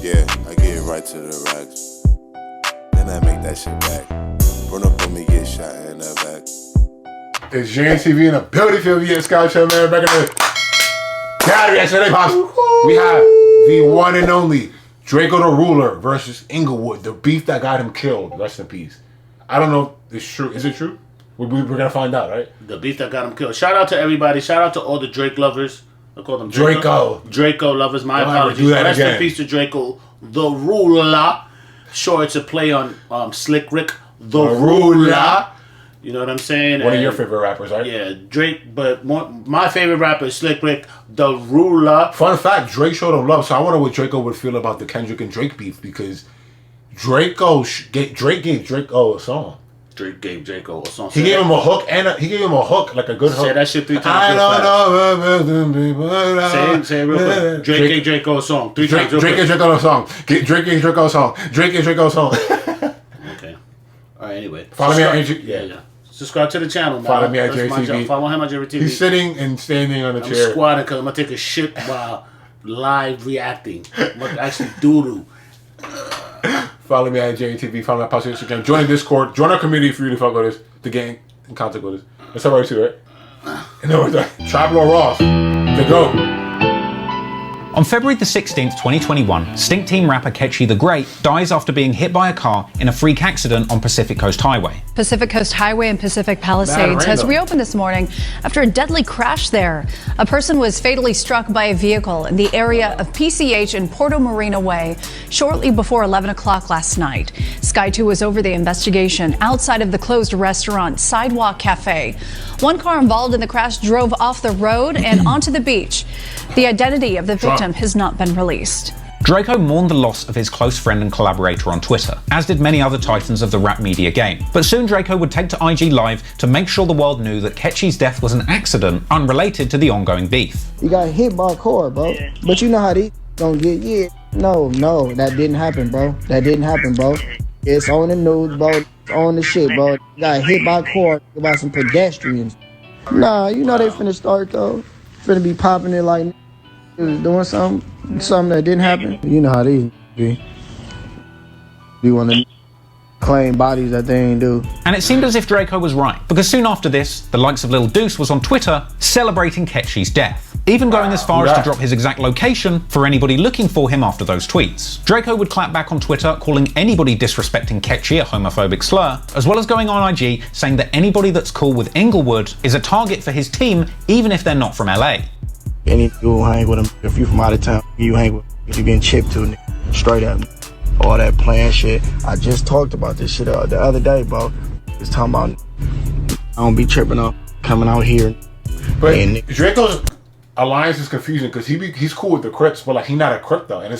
Yeah, I get right to the racks. Then I make that shit back. Run up on me, get shot in the back. It's JTV in a building field. Yeah, Scott Show, man. Back in the gallery, yesterday, pops. We have the one and only Drakeo the Ruler versus Inglewood, the beef that got him killed. Rest in peace. I don't know if it's true. Is it true? We're gonna find out, right? The beef that got him killed. Shout out to everybody. Shout out to all the Drake lovers. I call them Drakeo lovers. My apologies. Rest in peace to Drakeo the Ruler. Sure, it's a play on Slick Rick the Ruler. You know what I'm saying? One of your favorite rappers, right? Yeah, Drake. But my favorite rapper is Slick Rick the Ruler. Fun fact: Drake showed him love. So I wonder what Drakeo would feel about the Kendrick and Drake beef, because Drake gave Drakeo a song. Drake gave Drakeo a song. He gave him a hook, and he gave him a hook, like a good hook. Say that shit 3 times. I don't know. Say it real quick. Drake gave Drakeo a song 3 times. Drake gave Drakeo a song. Drake gave Drakeo a song. Drake gave Drakeo a song. Okay. All right. Anyway, follow me on IG. Yeah. Subscribe to the channel, man. Follow me on JTV. Follow him on JTV. He's sitting and standing on a chair. I'm squatting because I'm gonna take a shit while live reacting. I'm gonna actually doodle. Follow me at JTV. Follow my post on Instagram. Join the Discord. Join our community for you to fuck with us. To get in contact with us. That's alright too, right? And then we're done. Tribal Ross. The GOAT. On February the 16th, 2021, Stink Team rapper Ketchy the Great dies after being hit by a car in a freak accident on Pacific Coast Highway. Pacific Coast Highway in Pacific Palisades has reopened this morning after a deadly crash there. A person was fatally struck by a vehicle in the area of PCH and Porto Marina Way shortly before 11 o'clock last night. Sky 2 was over the investigation outside of the closed restaurant Sidewalk Cafe. One car involved in the crash drove off the road and onto the beach. The identity of the victim has not been released. Drakeo mourned the loss of his close friend and collaborator on Twitter, as did many other titans of the rap media game. But soon Drakeo would take to IG Live to make sure the world knew that Ketchy's death was an accident unrelated to the ongoing beef. You got hit by a car, bro. But you know how these don't get No, that didn't happen, bro. That didn't happen, bro. It's on the news, bro. It's on the shit, bro. You got hit by a car by some pedestrians. Nah, you know they finna start, though. Finna be popping it like doing something that didn't happen. You know how these be. You want to claim bodies that they ain't do. And it seemed as if Drakeo was right, because soon after this, the likes of Lil Deuce was on Twitter celebrating Ketchy's death, even going as far as to drop his exact location for anybody looking for him after those tweets. Drakeo would clap back on Twitter, calling anybody disrespecting Ketchy a homophobic slur, as well as going on IG saying that anybody that's cool with Inglewood is a target for his team, even if they're not from LA. Any you hang with them, if you from out of town, you hang with you getting chipped to straight up. All that playing shit. I just talked about this shit the other day, bro. Just talking about I don't be tripping up coming out here. But Drakeo's alliance is confusing because he's cool with the Crips, but like he's not a Crip though, and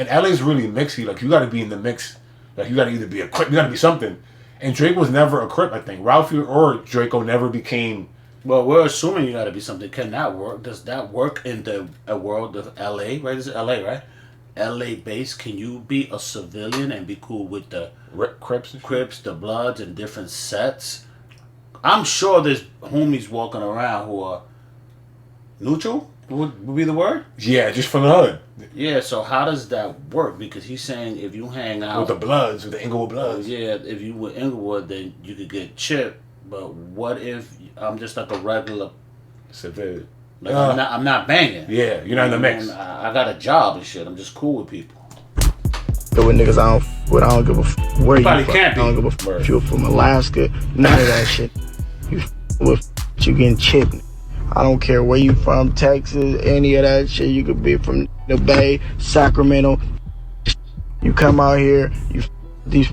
LA's really mixy. Like you got to be in the mix. Like you got to either be a Crip, you got to be something. And Drake was never a Crip. I think Ralphie or Drakeo never became. Well, we're assuming you got to be something. Can that work? Does that work in a world of LA? Right? This is LA, right? LA based. Can you be a civilian and be cool with the Crips, the Bloods, and different sets? I'm sure there's homies walking around who are neutral. Would be the word? Yeah, just from the hood. Yeah. So how does that work? Because he's saying if you hang out with the Bloods, with the Inglewood Bloods. Yeah, if you were Inglewood, then you could get chipped. But what if I'm just like a regular civilian? Like I'm not banging. Yeah, you're not in the mix. I got a job and shit. I'm just cool with people. With niggas I don't give a where you from. Can't be. I don't give a if you're from Alaska, none of that shit. You getting chipped. I don't care where you from, Texas, any of that shit. You could be from the Bay, Sacramento. You come out here, these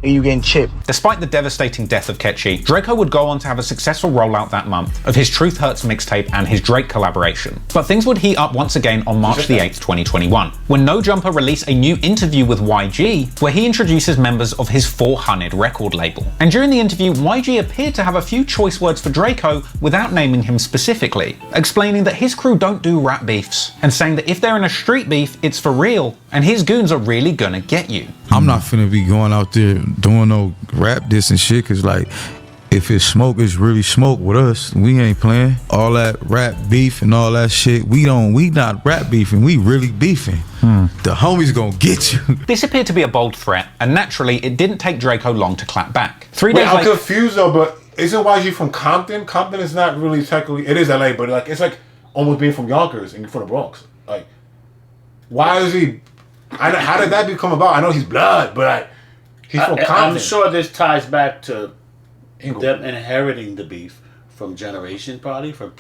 you getting chipped. Despite the devastating death of Ketchy, Drakeo would go on to have a successful rollout that month of his Truth Hurts mixtape and his Drake collaboration. But things would heat up once again on March the 8th, 2021, when No Jumper released a new interview with YG, where he introduces members of his 400 record label. And during the interview, YG appeared to have a few choice words for Drakeo without naming him specifically, explaining that his crew don't do rap beefs, and saying that if they're in a street beef, it's for real, and his goons are really gonna get you. I'm not finna be going out there doing no rap diss and shit, cause like If it's smoke, it's really smoke with us. We ain't playing. All that rap beef and all that shit, we not rap beefing, we really beefing. The homies gonna get you. This appeared to be a bold threat, and naturally, it didn't take Draco long to clap back. 3 Wait, days I'm later, confused though, but isn't YG from Compton? Compton is not really technically, it is LA, but like it's like almost being from Yonkers and you're from the Bronx. Like, why is he, how did that become about? I know he's blood, but he's from Compton. I'm sure this ties back to them inheriting the beef from generation, probably from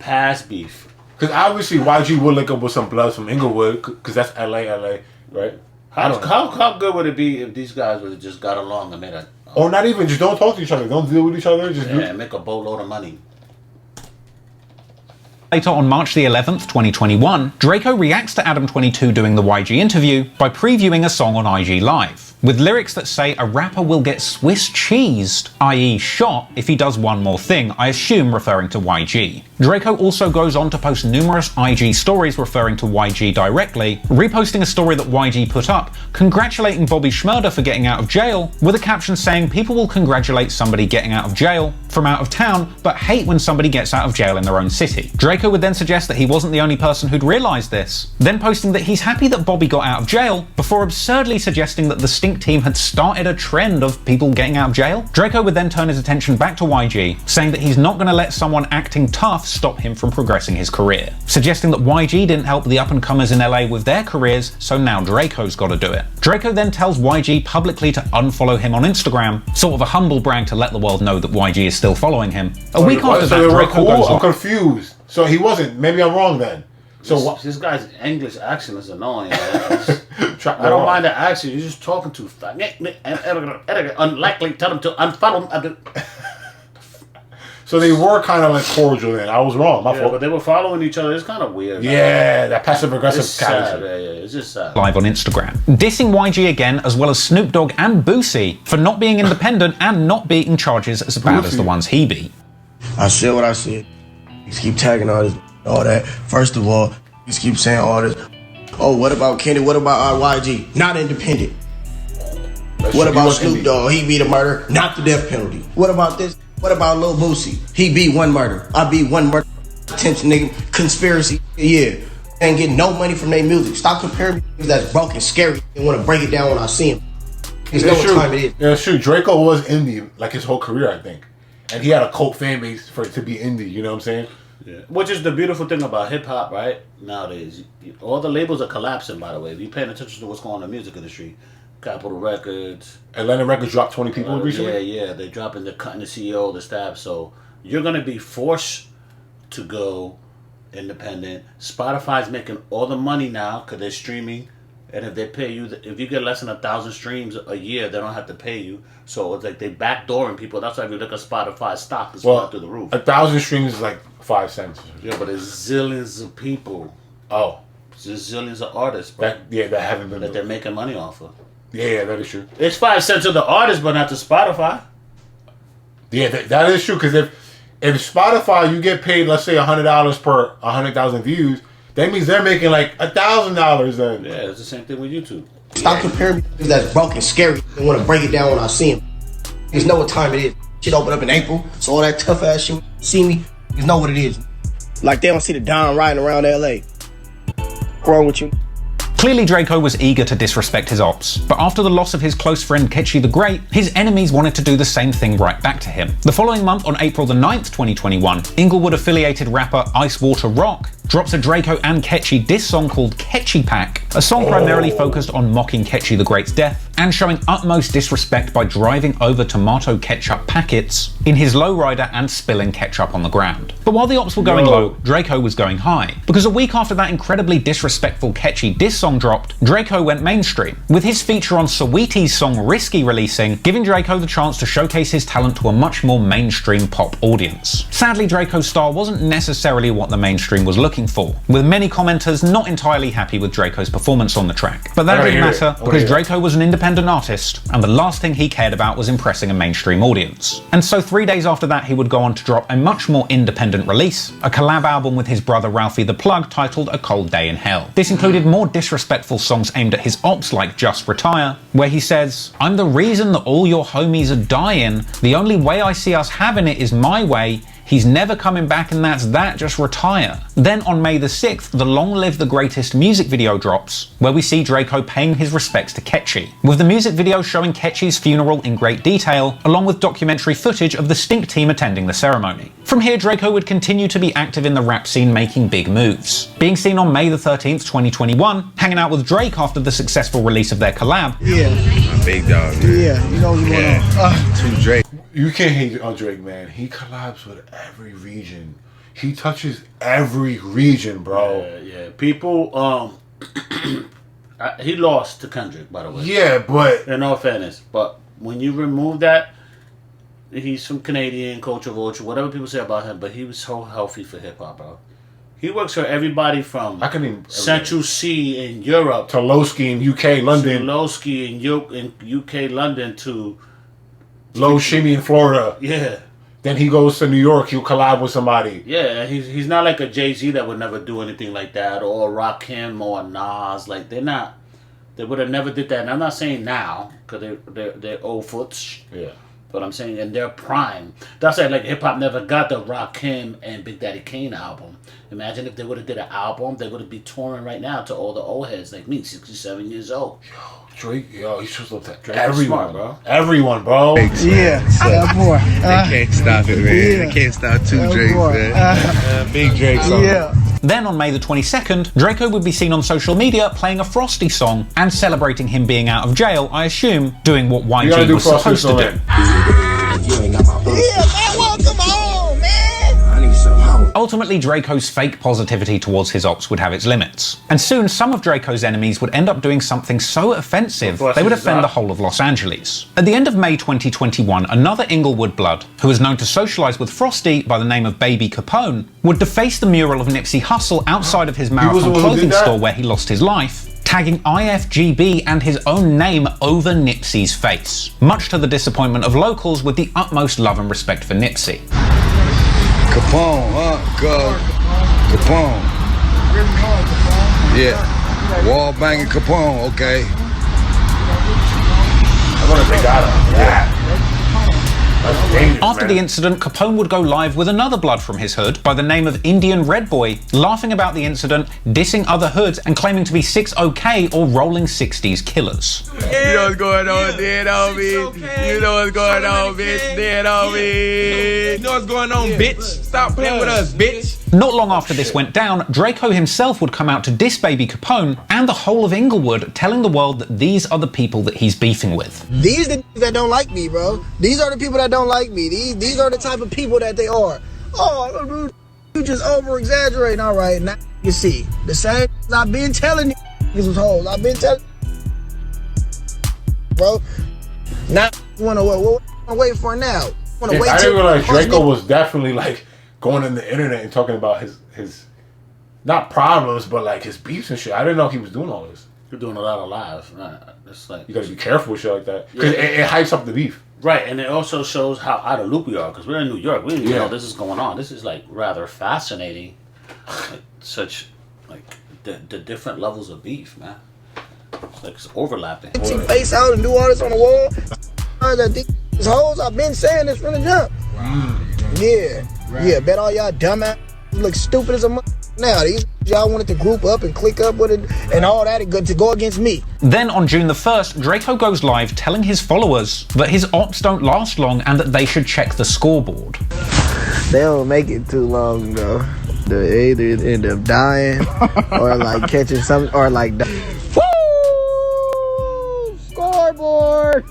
past beef. Because obviously YG would link up with some bloods from Inglewood, because that's LA, right? How good would it be if these guys would have just got along and made a... Or not even, just don't talk to each other, don't deal with each other, just make a boatload of money. later on March the 11th, 2021, Draco reacts to Adam22 doing the YG interview by previewing a song on IG Live, with lyrics that say a rapper will get Swiss cheesed, i.e. shot, if he does one more thing, I assume referring to YG. Draco also goes on to post numerous IG stories referring to YG directly, reposting a story that YG put up, congratulating Bobby Shmurda for getting out of jail, with a caption saying people will congratulate somebody getting out of jail from out of town, but hate when somebody gets out of jail in their own city. Draco would then suggest that he wasn't the only person who'd realised this, then posting that he's happy that Bobby got out of jail, before absurdly suggesting that the Stink team had started a trend of people getting out of jail. Draco would then turn his attention back to YG, saying that he's not going to let someone acting tough stop him from progressing his career, suggesting that YG didn't help the up-and-comers in LA with their careers, so now Draco's got to do it. Draco then tells YG publicly to unfollow him on Instagram, sort of a humble brag to let the world know that YG is still following him. A week after that, Draco goes on. I'm confused. So he wasn't. Maybe I'm wrong then. So what? This guy's English accent is annoying. I don't mind the accent. You're just talking too fast. Unlikely. Tell him to unfollow him. So they were kind of like cordial then. I was wrong. My fault. But they were following each other. It's kind of weird. Yeah, that passive aggressive sad. Yeah, it's just sad. Live on Instagram, dissing YG again, as well as Snoop Dogg and Boosie for not being independent and not beating charges as bad as the ones he beat. I said what I said. You keep tagging all this, all that. First of all, you keep saying all this. Oh, what about Kenny? What about YG? Not independent. What about Snoop Dogg? He beat a murder, not the death penalty. What about this? What about Lil Boosie? He beat one murder. I beat one murder. Attention, nigga. Conspiracy. Yeah. Ain't getting no money from their music. Stop comparing me that's broken, scary, and want to break it down when I see him. There's no time it is. Yeah, it's true. Draco was indie like his whole career, I think. And he had a cult fan base for it to be indie, you know what I'm saying? Yeah. Which is the beautiful thing about hip-hop, right? Nowadays. All the labels are collapsing, by the way. If you're paying attention to what's going on in the music industry. Capitol Records. Atlantic Records dropped 20 people recently? Yeah. They're dropping, they're cutting the CEO, the staff. So you're going to be forced to go independent. Spotify's making all the money now because they're streaming. And if they pay you, if you get less than 1,000 streams a year, they don't have to pay you. So it's like they backdooring people. That's why if you look at Spotify stock, it's going through the roof. 1,000 streams is like 5 cents. Yeah, but there's zillions of people. Oh. There's zillions of artists, bro. That haven't been. That they're making money off of. Yeah, that is true. It's 5 cents to the artist, but not to Spotify. Yeah, that is true. Because if Spotify, you get paid, let's say $100 per 100,000 views, that means they're making like $1,000 then. Yeah, it's the same thing with YouTube. Stop comparing me that's broken, scary, and want to break it down when I see him. There's know what time it is. Shit open up in April, so all that tough ass shit, see me, you know what it is. Like they don't see the Don riding around LA. What's wrong with you? Clearly Draco was eager to disrespect his ops, but after the loss of his close friend Ketchy the Great, his enemies wanted to do the same thing right back to him. The following month, on April the 9th, 2021, Inglewood-affiliated rapper Ice Water Rock drops a Draco and Ketchy diss song called Ketchy Pack, a song primarily focused on mocking Ketchy the Great's death and showing utmost disrespect by driving over tomato ketchup packets in his lowrider and spilling ketchup on the ground. But while the ops were going low, Draco was going high, because a week after that incredibly disrespectful Ketchy diss song dropped, Draco went mainstream, with his feature on Saweetie's song Risky releasing, giving Draco the chance to showcase his talent to a much more mainstream pop audience. Sadly, Draco's style wasn't necessarily what the mainstream was looking looking for, with many commenters not entirely happy with Drakeo's performance on the track. But that didn't matter, because Drakeo was an independent artist, and the last thing he cared about was impressing a mainstream audience. And so 3 days after that, he would go on to drop a much more independent release, a collab album with his brother Ralphie the Plug titled A Cold Day in Hell. This included more disrespectful songs aimed at his ops like Just Retire, where he says, "I'm the reason that all your homies are dying. The only way I see us having it is my way. He's never coming back and that's that, just retire." Then on May the 6th, the Long Live the Greatest music video drops, where we see Drakeo paying his respects to Ketchy, with the music video showing Ketchy's funeral in great detail, along with documentary footage of the Stink team attending the ceremony. From here, Drakeo would continue to be active in the rap scene, making big moves. Being seen on May the 13th, 2021, hanging out with Drake after the successful release of their collab. Yeah. Big dog. Yeah, you know what's going on. Two Drake. You can't hate on Drake, man. He collabs with every region. He touches every region, bro. Yeah. People, he lost to Kendrick, by the way. Yeah, but in all fairness, but when you remove that, he's from Canadian culture, vulture, whatever people say about him, but he was so healthy for hip hop, bro. He works for everybody from Central C in Europe, to Lowski in UK, London, to Lowski in UK, London, to Low Shimmy in Florida. Yeah. Then he goes to New York. He'll collab with somebody. Yeah, he's not like a Jay-Z that would never do anything like that, or Rakim or Nas. Like they would have never did that. And I'm not saying now because they're old foots. Yeah. But I'm saying in their prime. That's like hip hop never got the Rakim and Big Daddy Kane album. Imagine if they would have did an album, they would have been touring right now to all the old heads like me, 67 years old. Drake, he shows love to Drake everyone, smart, bro. Everyone, bro. Yeah, that boy. They can't stop it, man. Yeah. They can't stop two Drakes, man. Big Drake song. Yeah. Then on May the 22nd, Drakeo would be seen on social media playing a Frosty song and celebrating him being out of jail, I assume, doing what YG was supposed to do. Yeah, man, welcome home, man. I need some help. Ultimately, Drakeo's fake positivity towards his ops would have its limits. And soon, some of Drakeo's enemies would end up doing something so offensive, they would offend the whole of Los Angeles. At the end of May 2021, another Inglewood blood, who was known to socialize with Frosty by the name of Baby Capone, would deface the mural of Nipsey Hussle outside of his Marathon clothing store where he lost his life, tagging IFGB and his own name over Nipsey's face, much to the disappointment of locals with the utmost love and respect for Nipsey. Capone, Capone. Yeah. Wall banging Capone, okay. I'm gonna take out of that. After the incident, Capone would go live with another blood from his hood by the name of Indian Red Boy, laughing about the incident, dissing other hoods, and claiming to be 6OK or rolling 60s killers. You know what's going on, dead on me. You know what's going on, bitch, dead on me. You know what's going on, bitch. Stop playing with us, bitch. Not long after this went down, Drakeo himself would come out to diss Baby Capone and the whole of Inglewood, telling the world that these are the people that he's beefing with. These are the that don't like me, bro. These are the people that don't like me. These are the type of people that they are. Oh, you just over-exaggerating. All right, now you see. The same I've been telling you niggas was hoes. I've been telling bro. Now you wanna wait for now. I didn't realize Drakeo was definitely like going on the internet and talking about his not problems, but like his beefs and shit. I didn't know he was doing all this. You're doing a lot of lives. It's like you gotta be careful with shit like that because it hypes up the beef. Right, and it also shows how out of loop we are because we're in New York. We didn't even know this is going on. This is like rather fascinating. Like the different levels of beef, man. It's overlapping. She face out and do all this on the wall. These hoes, I've been saying this from the jump. Wow. Yeah, bet all y'all dumbass look stupid as a now. These y'all wanted to group up and click up with it and all that to go against me. Then on June the 1st, Drakeo goes live telling his followers that his ops don't last long and that they should check the scoreboard. They don't make it too long though. They either end up dying or like catching something or like Woo! Scoreboard!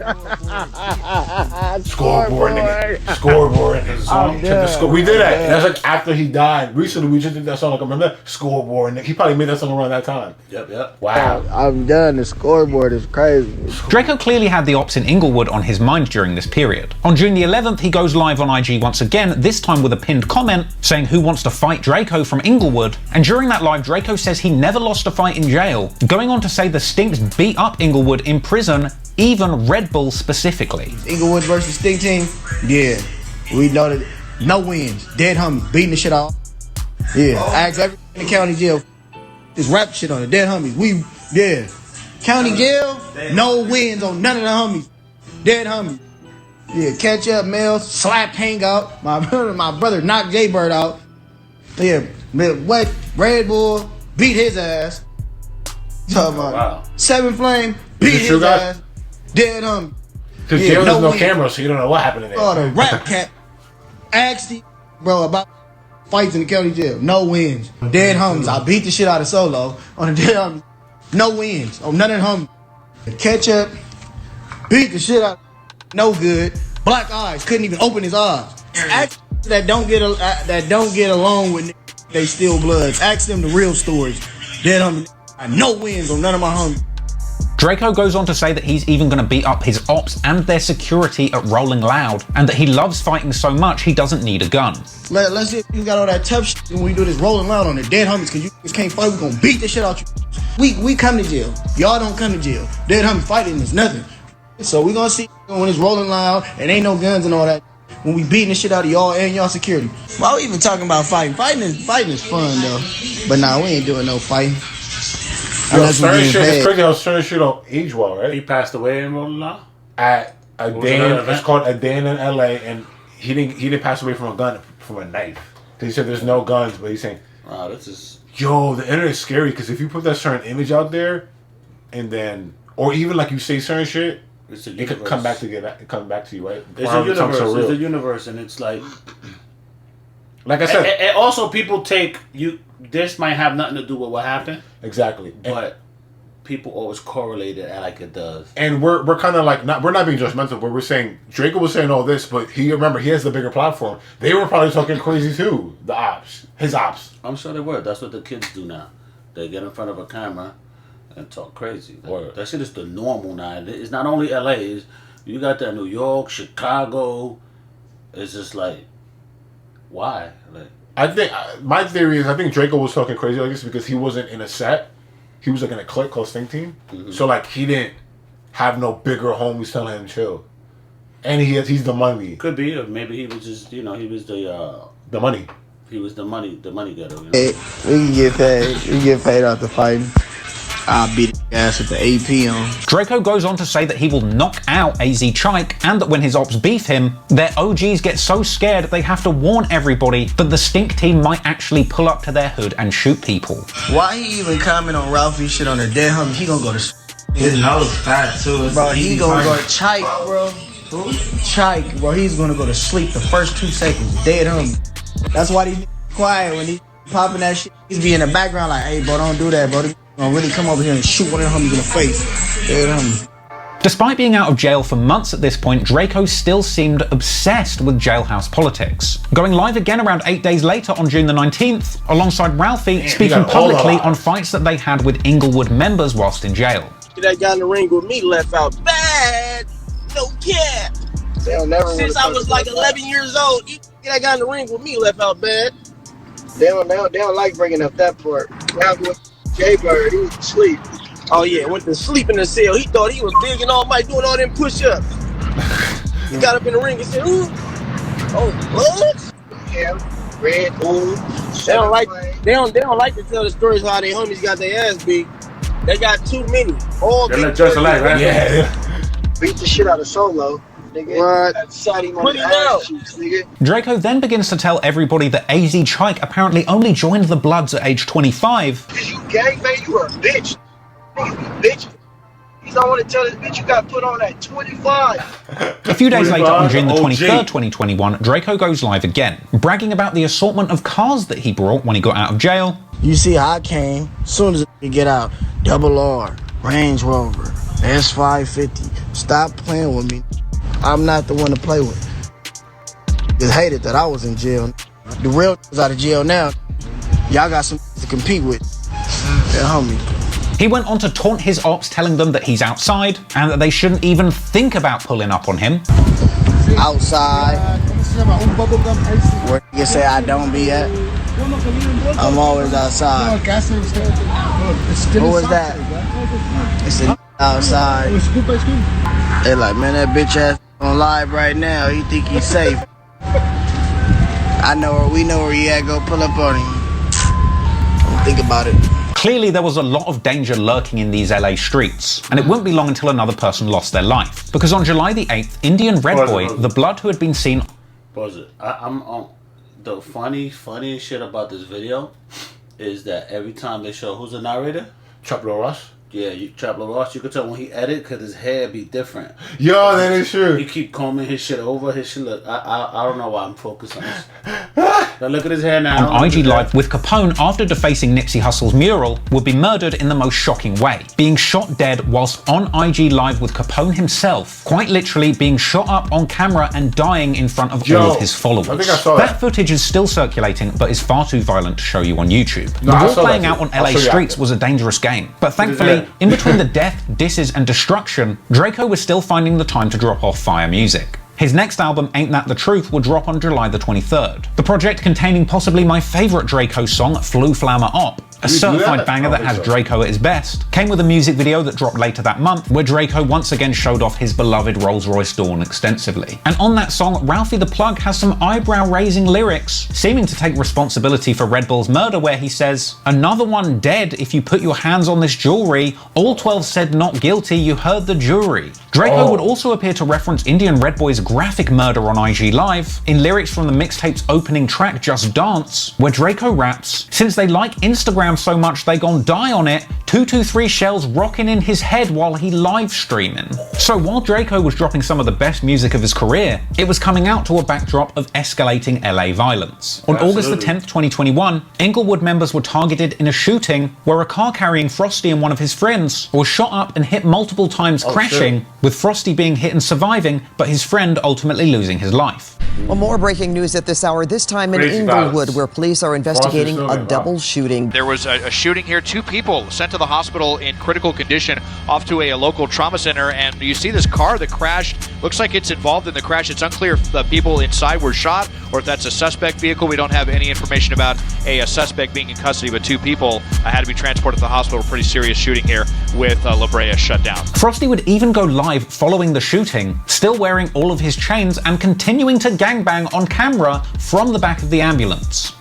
Scoreboard, nigga. Scoreboard. We did that. And that's like after he died. Recently, we just did that song. Like, remember that? Scoreboard, nigga. He probably made that song around that time. Yep. Wow. I'm done. The scoreboard is crazy. Draco clearly had the ops in Inglewood on his mind during this period. On June the 11th, he goes live on IG once again, this time with a pinned comment saying who wants to fight Draco from Inglewood. And during that live, Draco says he never lost a fight in jail, going on to say the Stinks beat up Inglewood in prison, even Red Bull specifically. Inglewood versus Stink Team, yeah. We know that no wins. Dead homies, beating the shit out. Yeah, ask everything in the county jail. This rap shit on it. Dead homies. County jail, no wins on none of the homies. Dead homies. Yeah, catch up, Mel, slap, hang out. My brother knocked J Bird out. Yeah, what? Red Bull beat his ass. Talking about 7 Flame beat his ass. Dead homie. Because jail there's no camera, so you don't know what happened in there. Oh, the rap cat asked the bro about fights in the county jail. No wins. Dead homies. I beat the shit out of Solo on the dead homies. No wins. On none of the homies. Ketchup beat the shit out. No good. Black eyes. Couldn't even open his eyes. Ask that don't get along with they steal bloods. Ask them the real stories. Dead homies. No wins on none of my homies. Draco goes on to say that he's even going to beat up his ops and their security at Rolling Loud, and that he loves fighting so much he doesn't need a gun. Let's see if you got all that tough shit when we do this Rolling Loud on the dead homies, because you just can't fight. We're going to beat the shit out you. We come to jail. Y'all don't come to jail. Dead homies fighting is nothing. So we're going to see when it's Rolling Loud and ain't no guns and all that, when we beating the shit out of y'all and y'all security. Why we even talking about fighting? Fighting is fun, though. But nah, we ain't doing no fighting. It's crazy how certain shit don't age well, right? He passed away in Rolling Loud? At a day, it's called a day in LA, and he didn't pass away from a gun, from a knife. He said there's no guns, but he's saying, wow, this is... Yo, the internet is scary, because if you put that certain image out there, and then, or even like you say certain shit, it could come back to you, right? It's a universe, and it's like I said, and also people take you. This might have nothing to do with what happened. Exactly, but people always correlate it like it does. And we're kind of like we're not being judgmental, but we're saying Draco was saying all this, but he has the bigger platform. They were probably talking crazy too. The ops, his ops. I'm sure they were. That's what the kids do now. They get in front of a camera and talk crazy. That shit is the normal now. It's not only LA. You got that New York, Chicago. It's just like, why? Like, I think my theory is I think Draco was talking crazy like this because he wasn't in a set. He was like in a clique called Stink Team. Mm-hmm. So like he didn't have no bigger homies telling him chill. And he's the money. Could be, or maybe he was just he was the money. He was the money getter. Hey, we can get paid. We get paid out the fighting. I'll beat the ass with the AP on. Draco goes on to say that he will knock out AZ Chike, and that when his ops beef him, their OGs get so scared they have to warn everybody that the Stink Team might actually pull up to their hood and shoot people. Why he even comment on Ralphie shit on their dead homie? He gonna go to his nose fat too. Bro, he gonna go to Chike, bro. Who? Chike, bro. He's gonna go to sleep the first 2 seconds. Dead homie. That's why he quiet when he popping that shit. He's be in the background like, hey, bro, don't do that, bro. Gonna really come over here and shoot one of them homies in the face. Dead homie. Despite being out of jail for months at this point, Draco still seemed obsessed with jailhouse politics. Going live again around 8 days later on June the 19th, alongside Ralphie, speaking publicly on fights that they had with Inglewood members whilst in jail. That guy in the ring with me left out bad. No cap. Since I was like 11 years old, that guy in the ring with me left out bad. They don't like bringing up that part. J-Bird, he was asleep. Oh yeah, went to sleep in the cell. He thought he was big and all might doing all them push-ups. He got up in the ring and said, ooh. Oh, what? Yeah, Red Bull. They don't like to tell the stories how they homies got their ass beat. They got too many. All big just alike, right? Yeah. Beat the shit out of Solo. Nigga. Draco then begins to tell everybody that AZ Chike apparently only joined the Bloods at age 25. Cause you gangbang, you were a bitch. You bitch. You don't want to tell this bitch you got put on at 25. A few days later, on June the 23rd, 2021, Draco goes live again, bragging about the assortment of cars that he brought when he got out of jail. You see how I came, as soon as you get out, Double R, Range Rover, S550. Stop playing with me. I'm not the one to play with. Just hated that I was in jail. The real is out of jail now. Y'all got some to compete with. Yeah, homie. He went on to taunt his ops, telling them that he's outside and that they shouldn't even think about pulling up on him. Outside, where you say I don't be at, I'm always outside. Who was that? It's a outside. They like, man, that bitch ass on live right now. He think he's safe. We know where he at. Go pull up on him. Don't think about it. Clearly, there was a lot of danger lurking in these LA streets, and it wouldn't be long until another person lost their life. Because on July the 8th, Indian Red Boy, the blood who had been seen... I'm on... The funniest shit about this video is that every time they show... Who's the narrator? Traplo Ross? Yeah, Traplo Ross. You could tell when he edit because his hair be different. Yo, that is true. He keep combing his shit over. His shit look... I don't know why I'm focused on this. Now look at his hair now. On IG Live with Capone, after defacing Nipsey Hussle's mural, would be murdered in the most shocking way. Being shot dead whilst on IG Live with Capone himself. Quite literally being shot up on camera and dying in front of all of his followers. I think I saw that. That footage is still circulating, but is far too violent to show you on YouTube. No, the war playing out on LA streets was a dangerous game. But thankfully, in between the death, disses, and destruction, Drakeo was still finding the time to drop off fire music. His next album, Ain't That The Truth, would drop on July the 23rd. The project containing possibly my favourite Drakeo song, Flu Flammer Op, a certified banger that has Drakeo at his best, came with a music video that dropped later that month, where Drakeo once again showed off his beloved Rolls-Royce Dawn extensively. And on that song, Ralphie the Plug has some eyebrow-raising lyrics, seeming to take responsibility for Red Bull's murder, where he says, "Another one dead if you put your hands on this jewelry. All 12 said not guilty, you heard the jury." Drakeo would also appear to reference Indian Red Boy's graphic murder on IG Live in lyrics from the mixtape's opening track, Just Dance, where Drakeo raps, "Since they like Instagram so much they gon' die on it, 223 shells rocking in his head while he live streaming." So while Drakeo was dropping some of the best music of his career, it was coming out to a backdrop of escalating LA violence. On August the 10th, 2021, Inglewood members were targeted in a shooting where a car carrying Frosty and one of his friends was shot up and hit multiple times, crashing, with Frosty being hit and surviving, but his friend ultimately losing his life. Well, more breaking news at this hour, this time in Inglewood, where police are investigating a double shooting. There was a shooting here. 2 people sent to the hospital in critical condition off to a local trauma center. And you see this car that crashed. Looks like it's involved in the crash. It's unclear if the people inside were shot or if that's a suspect vehicle. We don't have any information about a suspect being in custody, but 2 people had to be transported to the hospital. Pretty serious shooting here with La Brea shut down. Frosty would even go live following the shooting, still wearing all of his chains and continuing to gangbang on camera from the back of the ambulance.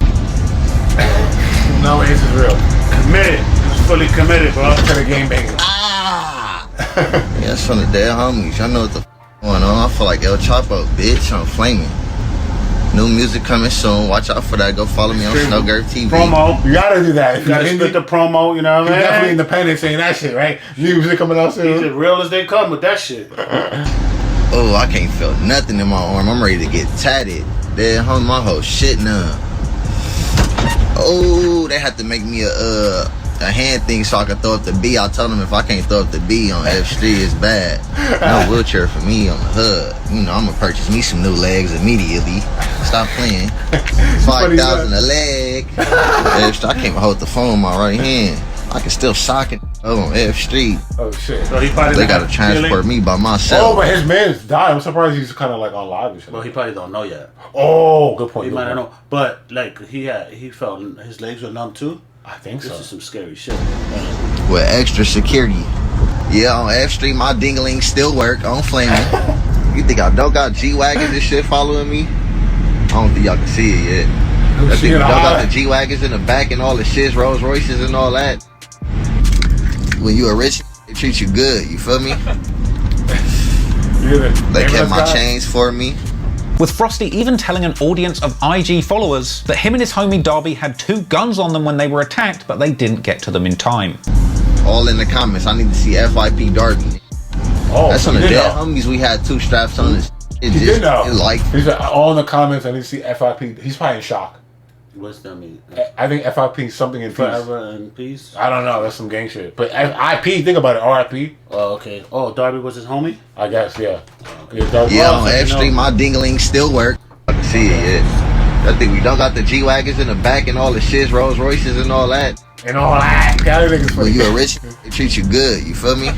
No, this is real. Committed. He's fully committed, bro. To the game banging. Yeah, it's from the dead homies. Y'all know what the f going on. I feel like El Chapo, bitch. I'm flaming. New music coming soon. Watch out for that. Go follow me on Snowgirl TV. Promo. You gotta do that. You gotta split the promo, you know what I mean? Definitely independent saying that shit, right? Music coming out soon. He's as real as they come with that shit. Oh, I can't feel nothing in my arm. I'm ready to get tatted. Dead homie, my whole shit numb. Oh, they had to make me a hand thing so I can throw up the B. I told them if I can't throw up the B on F Street, it's bad. No wheelchair for me on the hood. You know, I'm gonna purchase me some new legs immediately. Stop playing. 5,000 a leg. F Street, I can't even hold the phone in my right hand. I can still sock it on F Street. Oh shit. So he probably they gotta transport me by myself. Oh, but his man's died. I'm surprised he's kind of like on live and shit. Well, he probably don't know yet. Oh, good point. He might not know. But like he felt his legs were numb too. I think so. This is some scary shit. With extra security. Yeah, on F Street, my dingling still work on flaming. You think I don't got G-Wagons and shit following me? I don't think y'all can see it yet. I think I don't got the G-Wagons in the back and all the shits, Rolls Royces and all that. When you a rich, they treat you good, you feel me? They kept my chains for me. With Frosty even telling an audience of IG followers that him and his homie Darby had 2 guns on them when they were attacked, but they didn't get to them in time. All in the comments. I need to see FIP Darby. Oh, that's on the dead homies. We had 2 straps on this. He did know. He's all in the comments. I need to see FIP. He's probably in shock. What's that mean? I think FIP something in Forever in peace. I don't know. That's some gang shit. But IP, think about it. RIP. Oh, okay. Oh, Darby was his homie? I guess, yeah. Oh, Yeah, on F Street, my dingling still work. I can see it, yeah. I think we don't got the G-Wagons in the back and all the shits, Rolls Royces and all that. And all that. Well, you a rich, they treat you good, you feel me?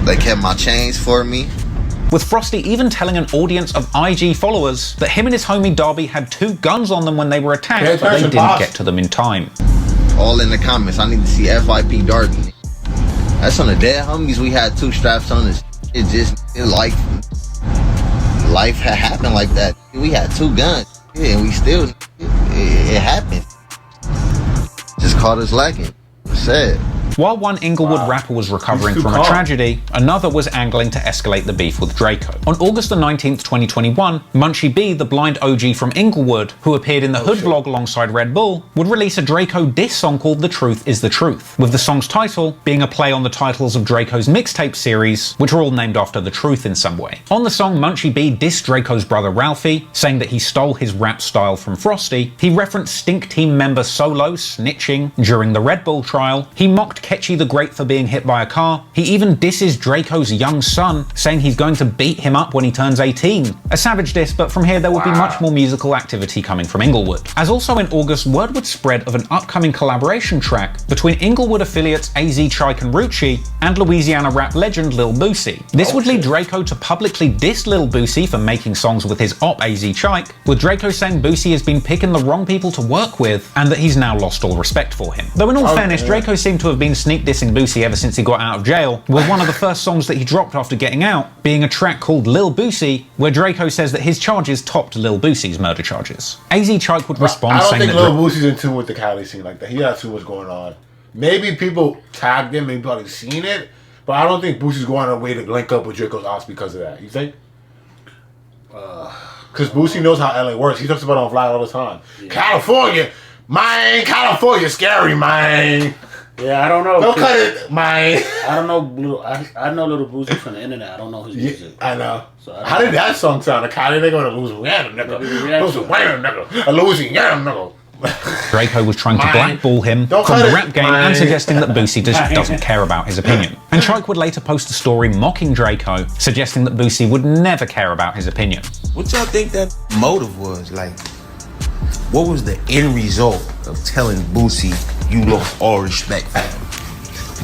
They kept my chains for me. With Frosty even telling an audience of IG followers that him and his homie Darby had 2 guns on them when they were attacked, but they didn't get to them in time. All in the comments, I need to see FIP Darby. That's on the dead homies, we had 2 straps on us. Life had happened like that. We had 2 guns, yeah, and we still, it happened. Just caught us lacking. Sad. While one Inglewood rapper was recovering from a tragedy, another was angling to escalate the beef with Drakeo. On August the 19th, 2021, Munchie B, the blind OG from Inglewood, who appeared in the Hood vlog alongside Red Bull, would release a Drakeo diss song called The Truth Is The Truth, with the song's title being a play on the titles of Drakeo's mixtape series, which are all named after the truth in some way. On the song, Munchie B dissed Drakeo's brother Ralphie, saying that he stole his rap style from Frosty. He referenced Stink Team member Solo snitching during the Red Bull trial. He mocked Ketchy the Great for being hit by a car. He even disses Drakeo's young son, saying he's going to beat him up when he turns 18. A savage diss, but from here there would be much more musical activity coming from Inglewood. As also in August, word would spread of an upcoming collaboration track between Inglewood affiliates AZ Chike and Rucci and Louisiana rap legend Lil Boosie. This would lead Drakeo to publicly diss Lil Boosie for making songs with his op AZ Chike, with Drakeo saying Boosie has been picking the wrong people to work with and that he's now lost all respect for him. Though in all fairness, Drakeo seemed to have been sneak dissing Boosie ever since he got out of jail, with one of the first songs that he dropped after getting out being a track called Lil Boosie, where Drakeo says that his charges topped Lil Boosie's murder charges. AZ Chike would respond saying that... I don't think Lil Boosie's in tune with the Cali scene like that. He has too much going on. Maybe people tagged him, maybe probably seen it, but I don't think Boosie's going on a way to link up with Drakeo's ops because of that. You think? Because Boosie knows how LA works. He talks about it on Vlog all the time. Yeah. California, scary, man. Yeah, I don't know. Don't cut it, man. I don't know. I know Little Boosie from the internet. I don't know his music. I know. So how did that song sound? Like, how did they go to Louisiana, nigga? Louisiana, nigga. Drakeo was trying to blackball him from the rap game and suggesting that Boosie just doesn't care about his opinion. And Chike would later post a story mocking Drakeo, suggesting that Boosie would never care about his opinion. What y'all think that motive was? Like, what was the end result of telling Boosie you lost all respect for him?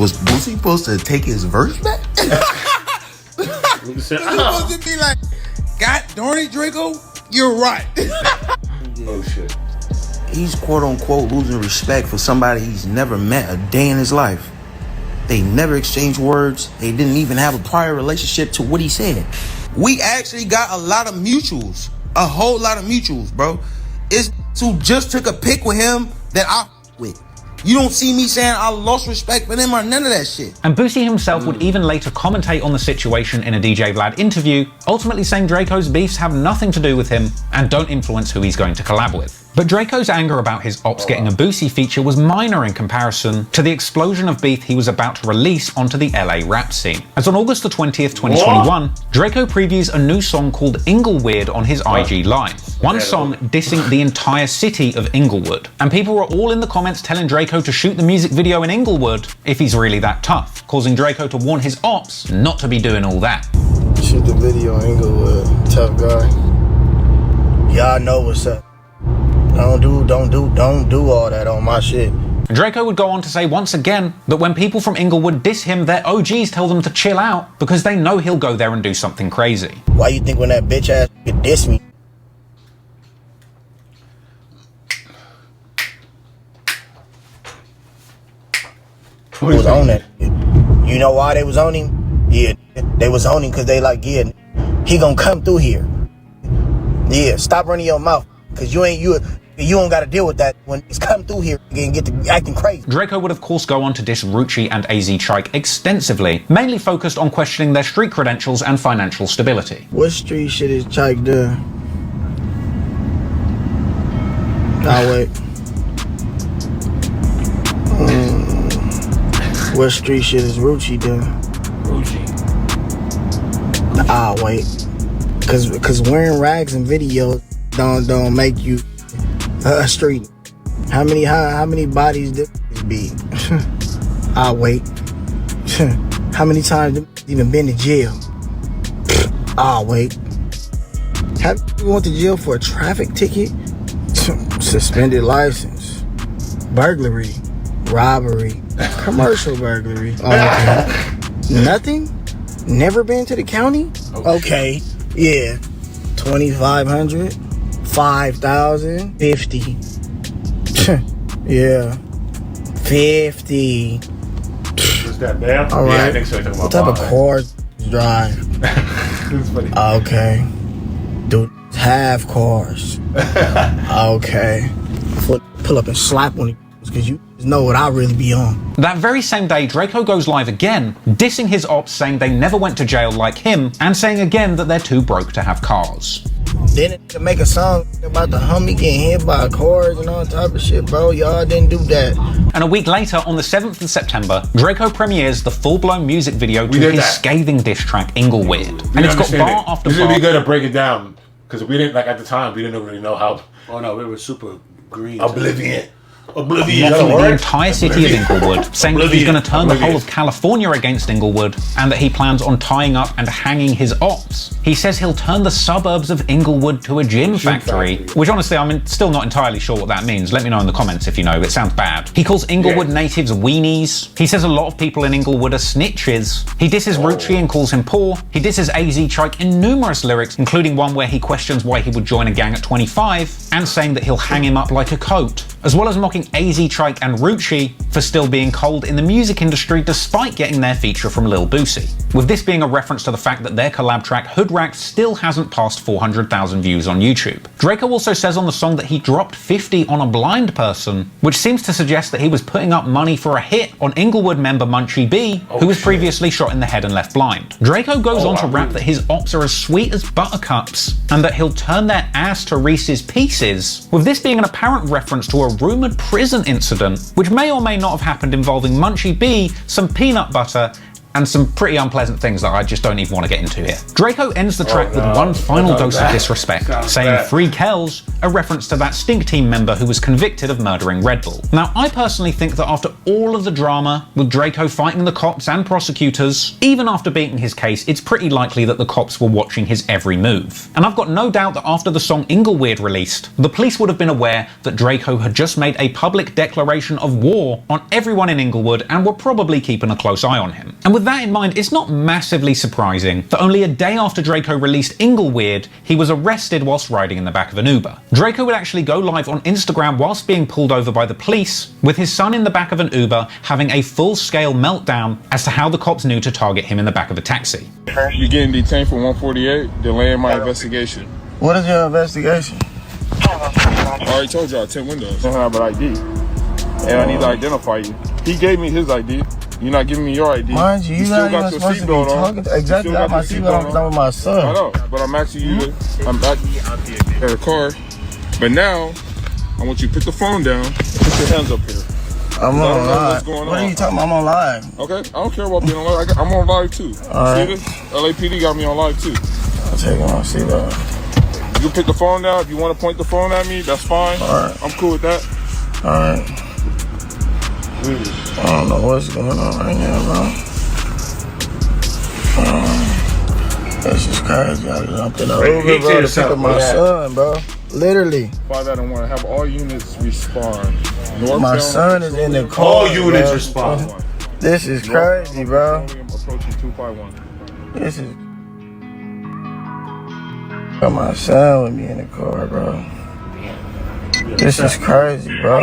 Was Boosie supposed to take his verse back? Was he supposed to be like, God darn it, Drakeo, you're right. Oh shit. He's quote unquote losing respect for somebody he's never met a day in his life. They never exchanged words. They didn't even have a prior relationship to what he said. We actually got a lot of mutuals. A whole lot of mutuals, bro. It's who just took a pic with him that I with. You don't see me saying I lost respect for them or none of that shit. And Boosie himself would even later commentate on the situation in a DJ Vlad interview, ultimately saying Drakeo's beefs have nothing to do with him and don't influence who he's going to collab with. But Drakeo's anger about his ops getting a Boosie feature was minor in comparison to the explosion of beef he was about to release onto the LA rap scene. As on August the 20th, 2021, Drakeo previews a new song called Inglewood on his IG Live. One song dissing the entire city of Inglewood. And people were all in the comments telling Drakeo to shoot the music video in Inglewood if he's really that tough, causing Drakeo to warn his ops not to be doing all that. Shoot the video in Inglewood, tough guy. Y'all know what's up. Don't do all that on my shit. Drakeo would go on to say once again that when people from Inglewood diss him, their OGs tell them to chill out because they know he'll go there and do something crazy. Why you think when that bitch ass could diss me? Who was on that? You know why they was on him? Yeah, they was on him because they like, yeah, he gonna come through here. Yeah, stop running your mouth. Cause you don't gotta deal with that when he's come through here and get to acting crazy. Drakeo would of course go on to diss Rucci and AZ Chike extensively, mainly focused on questioning their street credentials and financial stability. What street shit is Chike doing? Nah, wait. What street shit is Rucci doing? Ah, wait. Cause wearing rags in videos don't make you a street. How many bodies did this be? I'll wait. How many times even been to jail? Oh, wait. Have you went to jail for a traffic ticket? Suspended license. Burglary. Robbery. Commercial burglary. Okay. Nothing? Never been to the county? Okay. Yeah. 2,500. 5,000. 50. Yeah. 50. Is that bad? All right. Yeah, I think so. What type of cars drive? It's funny. Okay. Dude, have cars. Okay. Pull up and slap one because you know what I really be on. That very same day, Drakeo goes live again, dissing his ops, saying they never went to jail like him, and saying again that they're too broke to have cars. Then to make a song about the homie getting hit by cars and all type of shit, bro. Y'all didn't do that. And a week later, on the 7th of September, Drakeo premieres the full-blown music video to his scathing diss track, Inglewood. And it's got bar after bar. This would be good to break it down, because we didn't, like at the time, we didn't really know how. Oh no, we were super green. Oblivion. Mocking the entire city of Inglewood, saying that he's going to turn the whole of California against Inglewood, and that he plans on tying up and hanging his ops. He says he'll turn the suburbs of Inglewood to a gin factory, which honestly I'm still not entirely sure what that means. Let me know in the comments if you know, it sounds bad. He calls Inglewood natives weenies. He says a lot of people in Inglewood are snitches. He disses Rucci and calls him poor. He disses AZ Trike in numerous lyrics, including one where he questions why he would join a gang at 25, and saying that he'll hang him up like a coat, as well as mocking AZ Trike and Rucci for still being cold in the music industry despite getting their feature from Lil Boosie. With this being a reference to the fact that their collab track Hood Racked still hasn't passed 400,000 views on YouTube. Drakeo also says on the song that he dropped 50 on a blind person, which seems to suggest that he was putting up money for a hit on Inglewood member Munchie B, who was previously shot in the head and left blind. Drakeo goes on to rap that his ops are as sweet as buttercups, and that he'll turn their ass to Reese's Pieces, with this being an apparent reference to a rumoured prison incident, which may or may not have happened involving Munchie B, some peanut butter, and some pretty unpleasant things that I just don't even want to get into here. Drakeo ends the track with one final dose of disrespect, saying "Free Kells," a reference to that Stink Team member who was convicted of murdering Red Bull. Now, I personally think that after all of the drama with Drakeo fighting the cops and prosecutors, even after beating his case, it's pretty likely that the cops were watching his every move. And I've got no doubt that after the song Inglewood released, the police would have been aware that Drakeo had just made a public declaration of war on everyone in Inglewood and were probably keeping a close eye on him. And with that in mind, it's not massively surprising that only a day after Drakeo released Inglewood, he was arrested whilst riding in the back of an Uber. Drakeo would actually go live on Instagram whilst being pulled over by the police, with his son in the back of an Uber having a full-scale meltdown as to how the cops knew to target him in the back of a taxi. You're getting detained for 148, delaying my investigation. What is your investigation? I already told y'all 10 windows. I don't have an ID, and I need to identify you. He gave me his ID. You're not giving me your ID. Mind you, still not got even your supposed to be seatbelt talking. on. Exactly, I got my seatbelt on with my son. I know, but I'm asking you. I'm back in the car, but now I want you to put the phone down and put your hands up here. I'm on live. What's going What on. are you talking about? I'm on live. Okay, I don't care about being on live. I'm on live too. All right. See this? LAPD got me on live too. I'll take my seatbelt. You can put the phone down. If you want to point the phone at me, that's fine. All right. I'm cool with that. All right. I don't know what's going on right now, bro. This is crazy. I jumped in the Uber, bro, to pick up my son, bro. Literally. 5 out of 1. Have all units respond. My son is in the car. All units respond. This is crazy, bro. Approaching 251. This is. Got my son with me in the car, bro. This is crazy, bro.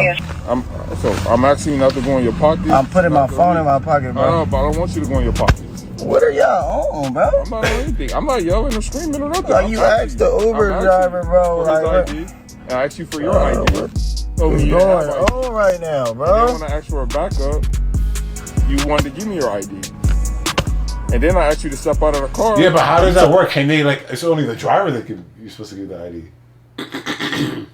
I'm asking you not to go in your pocket. I'm putting my phone in my pocket, bro. No, but I don't want you to go in your pocket. What are y'all on, bro? I'm not on anything. I'm not yelling or screaming or nothing. Like you asked the Uber driver, bro. Like, and I asked you for your ID. What's going on right now, bro? And then when I asked for a backup, you wanted to give me your ID. And then I asked you to step out of the car. Yeah, but how does that work? Can they, like, it's only the driver that you're supposed to give the ID.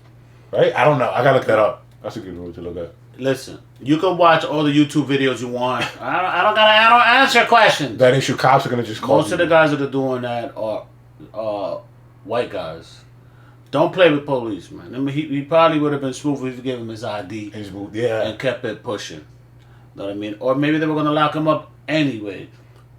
Right? I don't know. I gotta look that up. That's a good one to look at. Listen, you can watch all the YouTube videos you want. I don't answer questions. That issue, cops are gonna just call Most of the guys that are doing that are white guys. Don't play with police, man. I mean, he probably would have been smooth if you gave him his ID and kept it pushing. Know what I mean? Or maybe they were gonna lock him up anyway.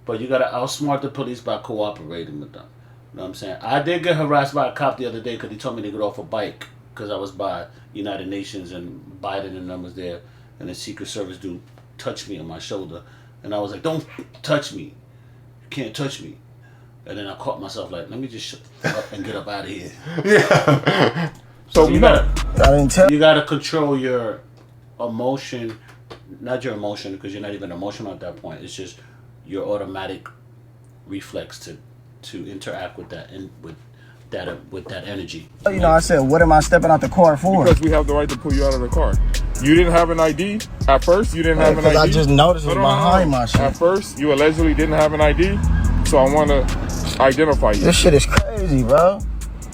But you gotta outsmart the police by cooperating with them. know what I'm saying? I did get harassed by a cop the other day because he told me to get off a bike because I was by United Nations and Biden and them was there, and the Secret Service dude touched me on my shoulder, and I was like, "Don't touch me! You can't touch me!" And then I caught myself like, "Let me just shut up and get up out of here." Yeah. So you gotta control your emotion, not your emotion because you're not even emotional at that point. It's just your automatic reflex to interact with that and with that energy. You know, I said, what am I stepping out the car for? Because we have the right to pull you out of the car. You didn't have an ID at first. You didn't have an ID. Because I just noticed it was behind my shit. At first, you allegedly didn't have an ID, so I want to identify you. This shit is crazy, bro.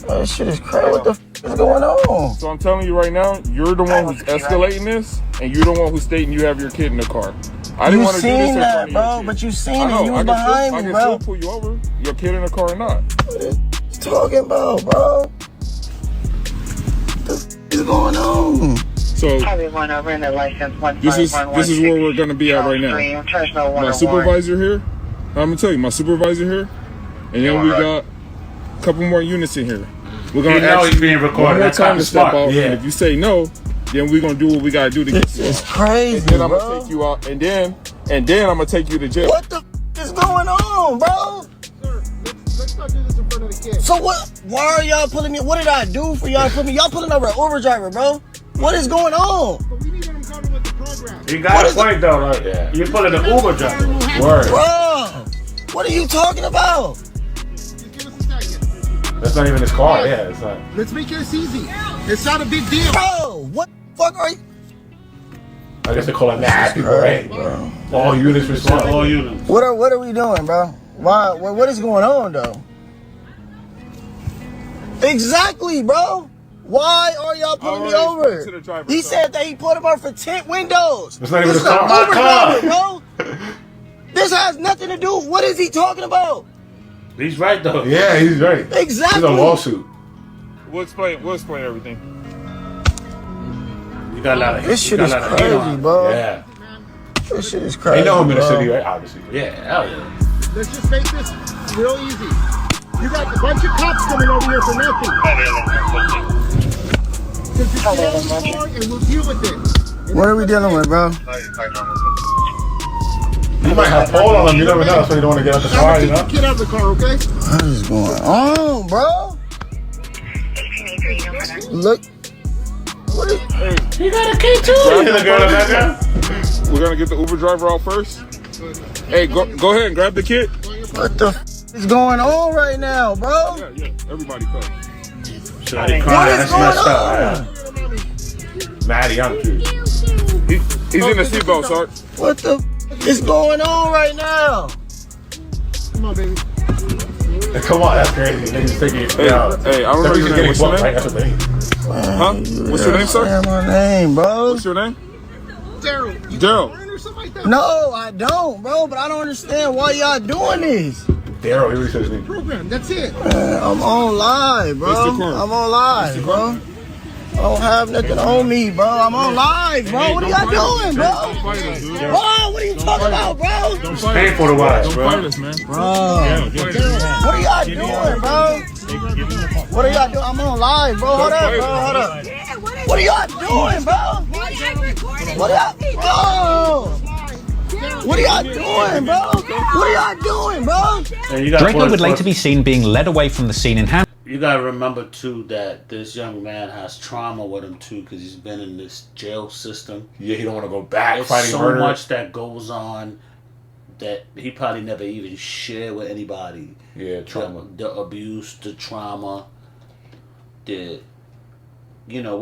This shit is crazy. What the f is going on? So I'm telling you right now, you're the one who's escalating this, and you're the one who's stating you have your kid in the car. I didn't want to do this in front of bro, but you seen it. You was behind me, bro. I can still pull you over. Your kid in the car or not. What is talking about, bro? What the f is going on? So this is where we're gonna be at right now. My supervisor here. I'm gonna tell you, my supervisor here, and then we got a couple more units in here. We're gonna ask he's being recorded. one more time to step out, Yeah. and if you say no, then we're gonna do what we gotta do to get you. It's crazy, and then I'm bro. gonna take you out, and then I'm gonna take you to jail. What the f is going on, bro? Sir, let's not do this in front of the kids. So what? Why are y'all pulling me? What did I do for y'all? Y'all pulling over an Uber driver, bro? What is going on? But we need them going with the program. You got a point though, right? Yeah. You're pulling the Uber driver. Word. Bro, what are you talking about? Just give us a second. That's not even his car. Yeah, it's not. Let's make this easy. It's not a big deal. Bro, what the fuck are you? I guess they call it mad people, right? Bro. All units respond. All units. What are we doing, bro? Why? What is going on, though? Exactly, bro. Why are y'all pulling me over? He said that he put him over for tint windows. It's not even This his is an car. Uber driver, bro. This has nothing to do. What is he talking about? He's right though. Yeah, he's right. Exactly. It's a lawsuit. We'll explain everything. You got a lot of This shit is crazy, bro. Yeah. This shit is crazy. They know him in the bro. city, right? Obviously. Yeah, hell yeah. Let's just make this real easy. You got a bunch of cops coming over here for nothing. Just get out of the car and we'll deal with it. What are we dealing with, bro? You might have pole on him. You never know. So you don't want to get out the car, you know? Get out of the car, okay? What is going on, bro? Look. What is... You got a key too. We're gonna get the Uber driver out first. Hey, go ahead and grab the kid. What the f is going on right now, bro? Yeah. Everybody come. Shorty What crying. is That's going messed up. on? Maddie, I'm curious. He's in the seatbelt, sir. What the f is going on right now? Come on, baby. Come on, that's crazy. Niggas taking it. Hey, I don't know your name. What's your name? Right? That's what they mean. Huh? What's your name, sir? Say my name, bro. What's your name? Daryl. Daryl. Or something like that. No, I don't, bro. But I don't understand why y'all doing this. Daryl, he says his name. Program. That's it. I'm on live, bro. Mr. Corn. I'm on live, bro. I don't have nothing on me, bro. I'm on live, bro. What are y'all doing, bro? Don't fight us, dude. Bro, what are you talking about, bro? Don't fight Pay us. for the watch, Don't bro. fight us, man. Bro, what are y'all doing, bro? What are y'all doing? I'm on live, bro. Hold up, bro. Hold up. What are y'all doing, bro? What are y'all What are y'all doing, bro? What are y'all doing, bro? Draco would later be seen being led away from the scene in hand. You gotta remember too that this young man has trauma with him too because he's been in this jail system. Yeah, he don't want to go back There's fighting so murder. much that goes on that he probably never even shared with anybody. Yeah, trauma. The abuse, the trauma, we're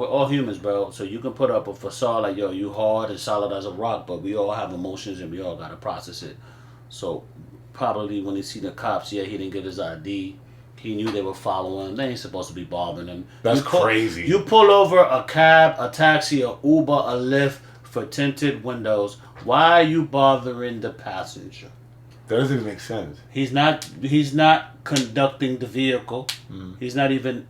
all humans, bro. So you can put up a facade like, yo, you hard and solid as a rock, but we all have emotions and we all gotta process it. So probably when he see the cops, he didn't get his ID. He knew they were following him. They ain't supposed to be bothering him. That's crazy. You pull over a cab, a taxi, a Uber, a Lyft for tinted windows. Why are you bothering the passenger? That doesn't even make sense. He's not conducting the vehicle. He's not even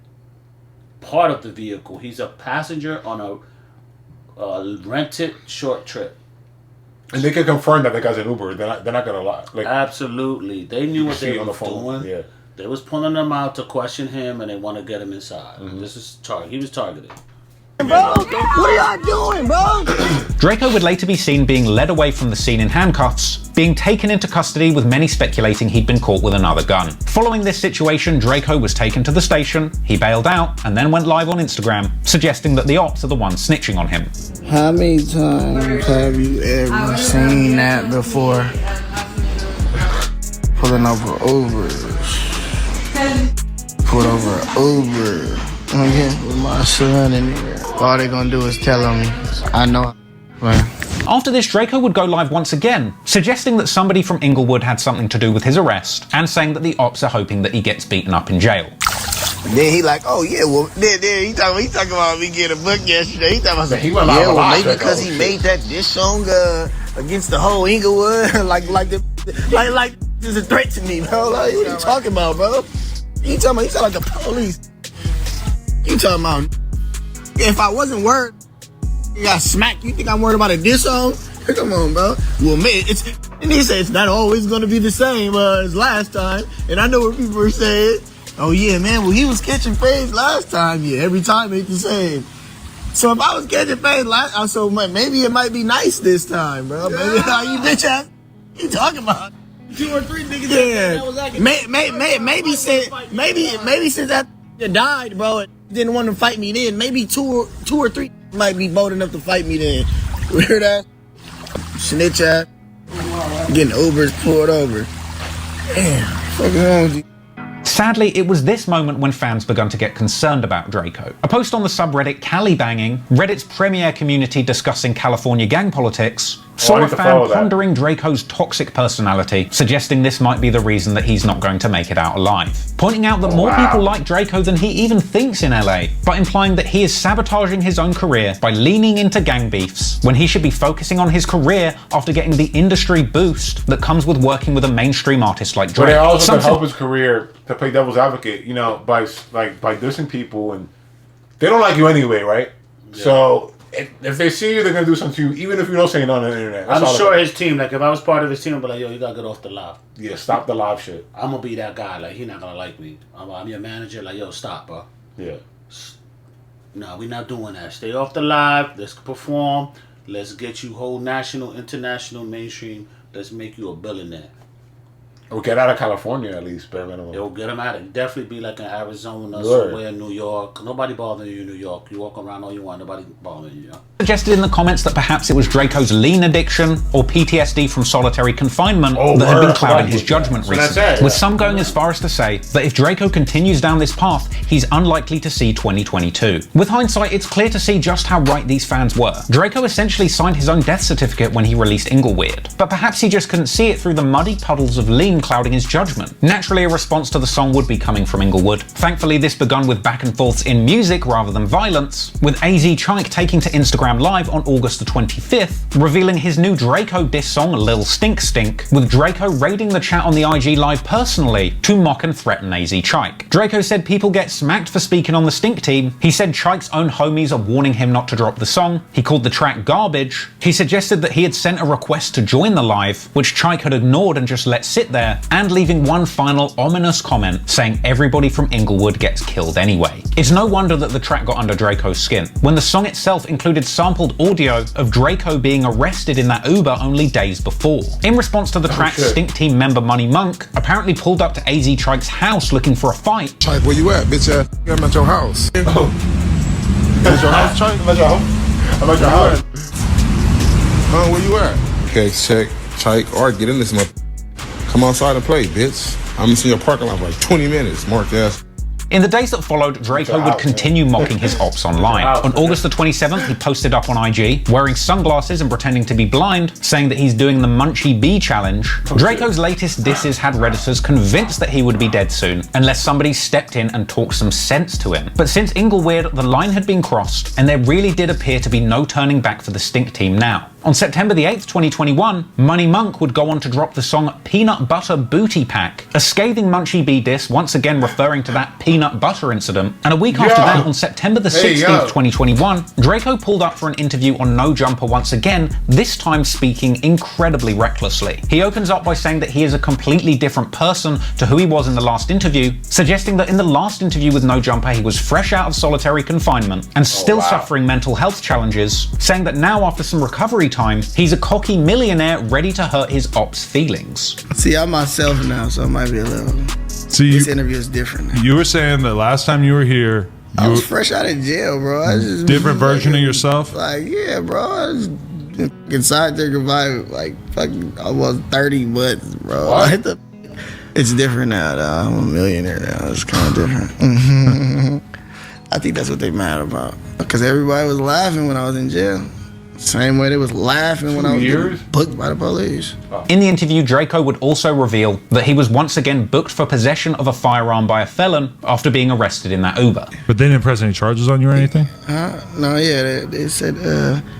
part of the vehicle. He's a passenger on a rented short trip. And they can confirm that the guy's an Uber. They're not gonna lie. Like, absolutely, they knew what they on were the phone. doing. Yeah. They was pulling him out to question him, and they want to get him inside. This is he was targeted. Bro, what are y'all doing, bro? Drakeo would later be seen being led away from the scene in handcuffs, being taken into custody with many speculating he'd been caught with another gun. Following this situation, Drakeo was taken to the station, he bailed out, and then went live on Instagram, suggesting that the ops are the ones snitching on him. How many times have you ever seen that before? Pulling over Ubers. Pulled over Uber. Okay, with my son in there. All they gonna do is tell him, I know. After this, Drakeo would go live once again, suggesting that somebody from Inglewood had something to do with his arrest, and saying that the ops are hoping that he gets beaten up in jail. Then he like, oh yeah, well, then he talking about me getting a book yesterday. He talking about, he went live yeah, well, live, maybe because he made that diss song against the whole Inglewood, like this is a threat to me, bro. Like, what are you talking about, bro? You talking about? You sound like the police. You talking about? If I wasn't worried, you got smacked. You think I'm worried about a diss song? Come on, bro. Well, man, and he said it's not always gonna be the same as last time. And I know what people are saying. Oh yeah, man. Well, he was catching fades last time. Yeah, every time ain't the same. So if I was catching fades last, so maybe it might be nice this time, bro. Maybe you bitch ass. You talking about? 2 or 3 niggas. Yeah. That was like maybe since that died, bro, didn't want to fight me then. Maybe two or three might be bold enough to fight me then. Weird ass, snitch ass, getting Ubers pulled over. Damn, fucking wrong with you. Sadly, it was this moment when fans begun to get concerned about Drakeo. A post on the subreddit Cali Banging, Reddit's premier community discussing California gang politics, saw a fan pondering Drakeo's toxic personality, suggesting this might be the reason that he's not going to make it out alive. Pointing out that more people like Drakeo than he even thinks in LA, but implying that he is sabotaging his own career by leaning into gang beefs, when he should be focusing on his career after getting the industry boost that comes with working with a mainstream artist like Drake. But it also can help his career to play devil's advocate, you know, by dissing people, and they don't like you anyway, right? Yeah. So if they see you, they're gonna do something to you, even if you don't say nothing on the internet. I'm sure his team, like if I was part of his team, I'd be like, yo, you gotta get off the live. Yeah, stop the live shit. I'm gonna be that guy. Like, he not gonna like me. I'm your manager. Like, yo, stop, bro. Yeah. No, we not doing that. Stay off the live. Let's perform. Let's get you whole national, international, mainstream. Let's make you a billionaire. Or get out of California at least, bare minimum. They'll get them out of definitely be like in Arizona, somewhere in New York. Nobody bothering you in New York. You walk around all you want, nobody bothering you. Suggested in the comments that perhaps it was Drakeo's lean addiction or PTSD from solitary confinement that had been clouding his judgment recently. With some going as far as to say that if Drakeo continues down this path, he's unlikely to see 2022. With hindsight, it's clear to see just how right these fans were. Drakeo essentially signed his own death certificate when he released Inglewood, but perhaps he just couldn't see it through the muddy puddles of lean clouding his judgment. Naturally, a response to the song would be coming from Inglewood. Thankfully, this begun with back and forths in music rather than violence, with AZ Chike taking to Instagram Live on August the 25th, revealing his new Drakeo diss song Lil Stink Stink, with Drakeo raiding the chat on the IG Live personally to mock and threaten AZ Chike. Drakeo said people get smacked for speaking on the Stink team. He said Chike's own homies are warning him not to drop the song. He called the track garbage. He suggested that he had sent a request to join the live, which Chike had ignored and just let sit there, and leaving one final ominous comment saying everybody from Inglewood gets killed anyway. It's no wonder that the track got under Drakeo's skin, when the song itself included sampled audio of Drakeo being arrested in that Uber only days before. In response to the track, Stink Team member Money Monk apparently pulled up to AZ Chike's house looking for a fight. Chike, where you at, bitch? I'm at your house. Oh. At your house, Chike? I'm at your house. I'm at your house. Oh, where you at? Okay, check, Chike. All right, get in this month. Come outside and play, bitch. I'm in your parking lot for like 20 minutes, mark ass. In the days that followed, Drakeo would continue mocking his ops online. On August the 27th, he posted up on IG, wearing sunglasses and pretending to be blind, saying that he's doing the Munchie Bee challenge. Drakeo's latest disses had Redditors convinced that he would be dead soon, unless somebody stepped in and talked some sense to him. But since Inglewood, the line had been crossed, and there really did appear to be no turning back for the Stink team now. On September the 8th, 2021, Money Monk would go on to drop the song Peanut Butter Booty Pack, a scathing Munchie B diss once again referring to that peanut butter incident. And a week after that, on September the 16th, 2021, Drakeo pulled up for an interview on No Jumper once again, this time speaking incredibly recklessly. He opens up by saying that he is a completely different person to who he was in the last interview, suggesting that in the last interview with No Jumper he was fresh out of solitary confinement and still suffering mental health challenges, saying that now after some recovery time, he's a cocky millionaire ready to hurt his ops' feelings. See, I'm myself now, so it might be a little... this interview is different now. You were saying that last time you were here... I was fresh out of jail, bro. I just different version of yourself? Like, yeah, bro. I was inside there about like fucking almost 30 months, bro. What? It's different now, though. I'm a millionaire now. It's kind of different. I think that's what they mad about. Because everybody was laughing when I was in jail. Same way they was laughing when I was getting booked by the police. In the interview, Drakeo would also reveal that he was once again booked for possession of a firearm by a felon after being arrested in that Uber. But they didn't press any charges on you or anything? No, yeah, they said...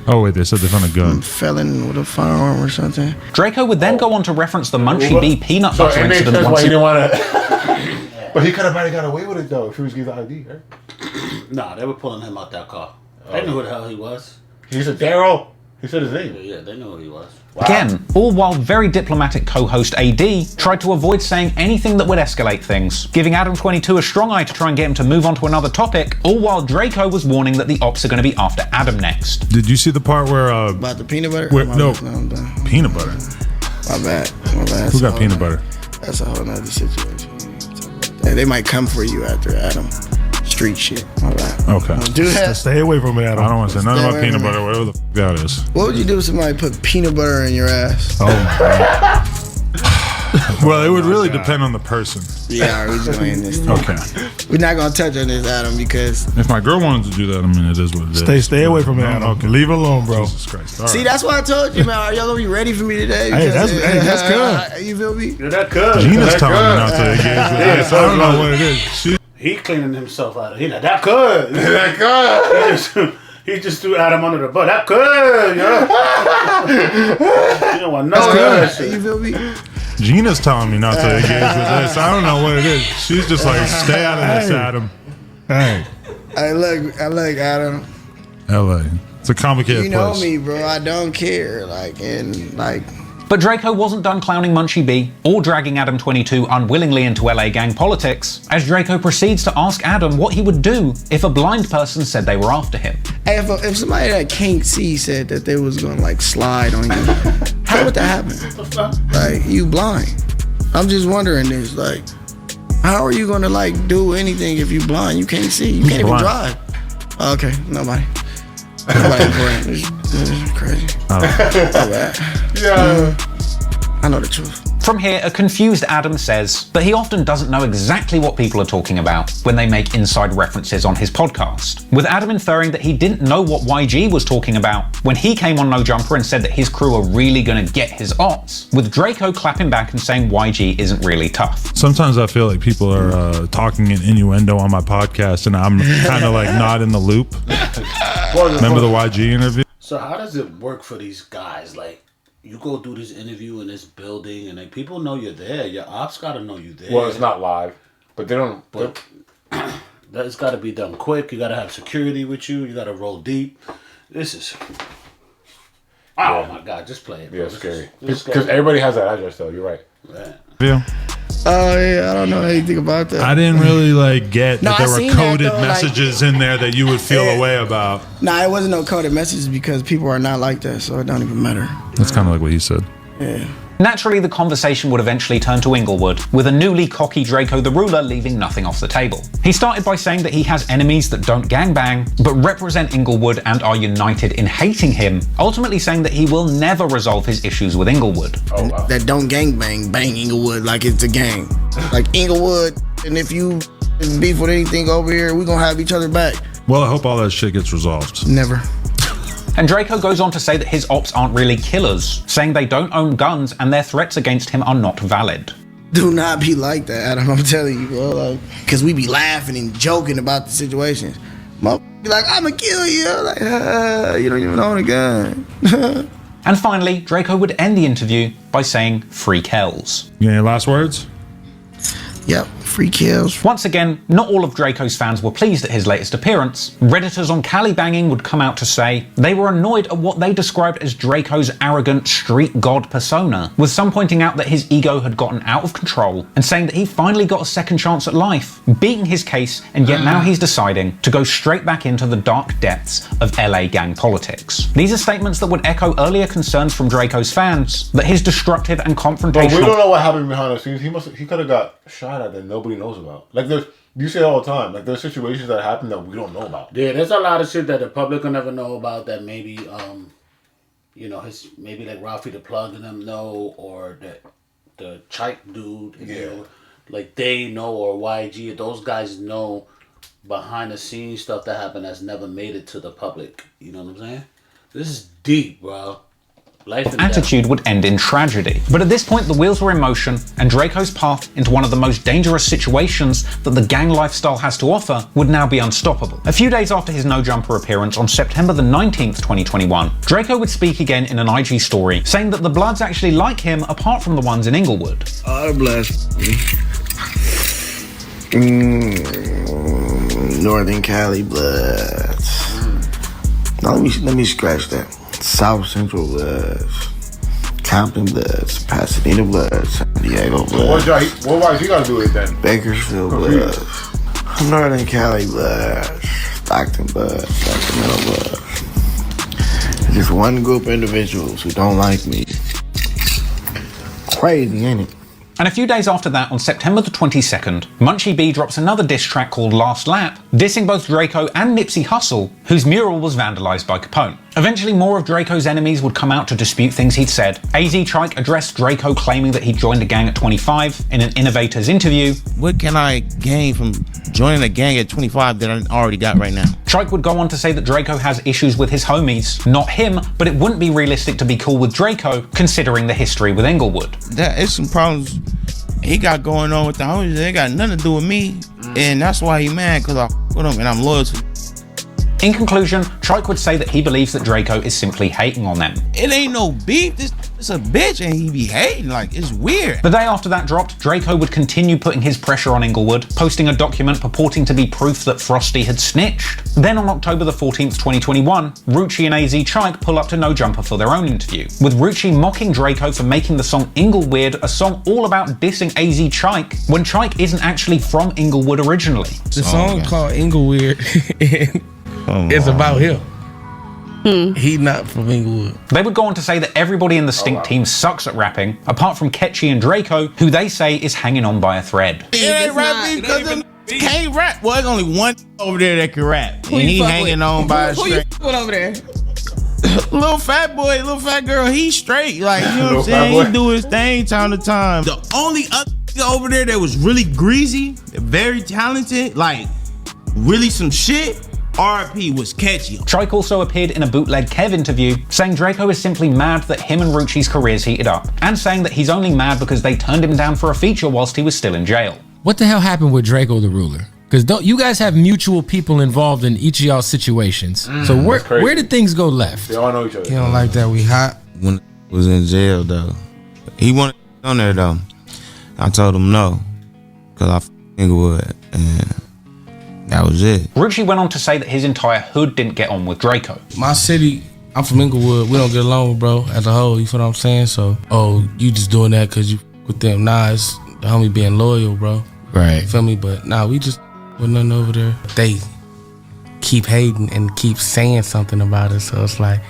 oh, wait, they said they found a gun. Felon with a firearm or something. Drakeo would then go on to reference the Munchie B peanut butter incident once he didn't want to... But he could have got away with it, though, if he was given the ID, right? Nah, they were pulling him out that car. They knew who the hell he was. He said Daryl. He said his name. Yeah, they knew who he was. Wow. Again, all while very diplomatic co-host AD tried to avoid saying anything that would escalate things, giving Adam 22 a strong eye to try and get him to move on to another topic, all while Drakeo was warning that the ops are going to be after Adam next. Did you see the part where... about the peanut butter? No, peanut butter. My bad. Who got peanut butter? That's a whole nother situation. They might come for you after Adam. Street shit. All right. Okay. Don't do that. Stay away from it, Adam. I don't want to say nothing about peanut butter, whatever the f that is. What would you do if somebody put peanut butter in your ass? Oh my God. Well, it would really depend on the person. Yeah, we're just going this. Okay. We're not going to touch on this, Adam, because... If my girl wanted to do that, I mean, it is what it is. Stay away from it, Adam. Okay. Leave it alone, bro. Jesus Christ. All See, right. that's why I told you, man. Are y'all going to be ready for me today? Hey, that's good. You feel me? Yeah, that could. Gina's telling me not to engage with I don't know what it is. He cleaning himself out of here. That could. That could. He just threw Adam under the bus. That could, yo. You don't want to know that shit. You feel me? Gina's telling me not to engage with this. I don't know what it is. She's just like, stay out of this, Adam. Hey. I look, Adam. LA. It's a complicated place. You know me, bro. I don't care. But Drakeo wasn't done clowning Munchie B or dragging Adam 22 unwillingly into LA gang politics, as Drakeo proceeds to ask Adam what he would do if a blind person said they were after him. Hey, if somebody that can't see said that they was gonna slide on you, how would that happen? Like, you blind. I'm just wondering this, how are you gonna do anything if you blind? You can't see. You can't even drive. Oh, okay, nobody. Nobody important. This is crazy. Yeah. I know the truth. From here, a confused Adam says that he often doesn't know exactly what people are talking about when they make inside references on his podcast, with Adam inferring that he didn't know what YG was talking about when he came on No Jumper and said that his crew are really gonna get his ops, with Drakeo clapping back and saying YG isn't really tough. Sometimes I feel like people are talking in innuendo on my podcast and I'm kind of not in the loop. Remember the YG interview? So how does it work for these guys? You go do this interview in this building, and people know you're there. Your ops gotta know you're there. Well, it's not live, but they don't. But that's gotta be done quick. You gotta have security with you. You gotta roll deep. This is. Oh my God! Just play it. Bro. Yeah, it's scary. Because everybody has that address, though. You're right. Yeah. Oh yeah, I don't know anything about that. I didn't really get that there were coded that, though, messages in there that you would feel a way about. Nah, it wasn't no coded messages because people are not like that, so it don't even matter. That's kind of like what he said. Yeah. Naturally, the conversation would eventually turn to Inglewood, with a newly cocky Drakeo the Ruler leaving nothing off the table. He started by saying that he has enemies that don't gangbang, but represent Inglewood and are united in hating him, ultimately saying that he will never resolve his issues with Inglewood. Oh, wow. That don't gangbang, bang Inglewood like it's a gang. Like Inglewood, and if you beef with anything over here, we gonna have each other back. Well, I hope all that shit gets resolved. Never. And Drakeo goes on to say that his ops aren't really killers, saying they don't own guns and their threats against him are not valid. Do not be like that, Adam. I'm telling you, bro. Because we be laughing and joking about the situations. Be like, I'ma kill you. You don't even own a gun. And finally, Drakeo would end the interview by saying, "Free Kells." You got any last words? Yep, free kills. Once again, not all of Draco's fans were pleased at his latest appearance. Redditors on Cali Banging would come out to say they were annoyed at what they described as Draco's arrogant street god persona, with some pointing out that his ego had gotten out of control and saying that he finally got a second chance at life, beating his case, and yet now he's deciding to go straight back into the dark depths of LA gang politics. These are statements that would echo earlier concerns from Draco's fans that his destructive and confrontational... But we don't know what happened behind the scenes. He could have got shot at that nobody knows about. Like you say it all the time. Like there's situations that happen that we don't know about. Yeah, there's a lot of shit that the public will never know about. That maybe, maybe like Ralphie the Plug and them know, or the Chike dude. Yeah. You know, like they know, or YG. Those guys know behind the scenes stuff that happened that's never made it to the public. You know what I'm saying? This is deep, bro. Attitude would end in tragedy. But at this point, the wheels were in motion, and Draco's path into one of the most dangerous situations that the gang lifestyle has to offer would now be unstoppable. A few days after his No Jumper appearance on September the 19th, 2021, Drakeo would speak again in an IG story, saying that the Bloods actually like him apart from the ones in Inglewood. The Bloods. Northern Cali Bloods. Now let me scratch that. South Central Bloods, Compton Bloods, Pasadena Bloods, San Diego Bloods. What he got to do with it then? Bakersfield Bloods, Northern Cali Bloods, Stockton Bloods, Sacramento Bloods. Just one group of individuals who don't like me. Crazy, ain't it? And a few days after that, on September the 22nd, Munchie B drops another diss track called Last Lap, dissing both Drakeo and Nipsey Hussle, whose mural was vandalized by Capone. Eventually, more of Draco's enemies would come out to dispute things he'd said. AZ Chike addressed Drakeo claiming that he joined a gang at 25 in an Innovators interview. What can I gain from joining a gang at 25 that I already got right now? Chike would go on to say that Drakeo has issues with his homies. Not him, but it wouldn't be realistic to be cool with Drakeo, considering the history with Inglewood. There is some problems he got going on with the homies. They got nothing to do with me. And that's why he mad, because I with him and I'm loyal to him. In conclusion, Chike would say that he believes that Drakeo is simply hating on them. It ain't no beef, it's a bitch and he be hating, like, it's weird. The day after that dropped, Drakeo would continue putting his pressure on Inglewood, posting a document purporting to be proof that Frosty had snitched. Then on October the 14th, 2021, Rucci and AZ Chike pull up to No Jumper for their own interview, with Rucci mocking Drakeo for making the song Ingleweird a song all about dissing AZ Chike, when Chike isn't actually from Inglewood originally. The song called Ingleweird it's about him. He not from Inglewood. They would go on to say that everybody in the Stink team sucks at rapping, apart from Ketchy and Drakeo, who they say is hanging on by a thread. It ain't rapping because them can't rap. Well, there's only one over there that can rap. Who and you he fuck hanging with? on by a Who you string. fuck with over there? Little fat boy, little fat girl, he's straight. Like, you know what I'm Little fat saying? boy. He do his thing time to time. The only other nigga over there that was really greasy, very talented, like really some shit, RP was catchy. Chike also appeared in a bootleg Kev interview, saying Drakeo is simply mad that him and Rucci's careers heated up, and saying that he's only mad because they turned him down for a feature whilst he was still in jail. What the hell happened with Drakeo the Ruler? Because you guys have mutual people involved in each of y'all situations. So where did things go left? They all know each other. You don't like that we hot? When was in jail though, he wanted on there though. I told him no, cause I Inglewood, and that was it. Rucci went on to say that his entire hood didn't get on with Drakeo. My city, I'm from Inglewood. We don't get along, bro, as a whole. You feel what I'm saying? So, you just doing that because you with them. Nah, it's the homie being loyal, bro. Right. You feel me? But nah, we just with nothing over there. They keep hating and keep saying something about us. So it's like,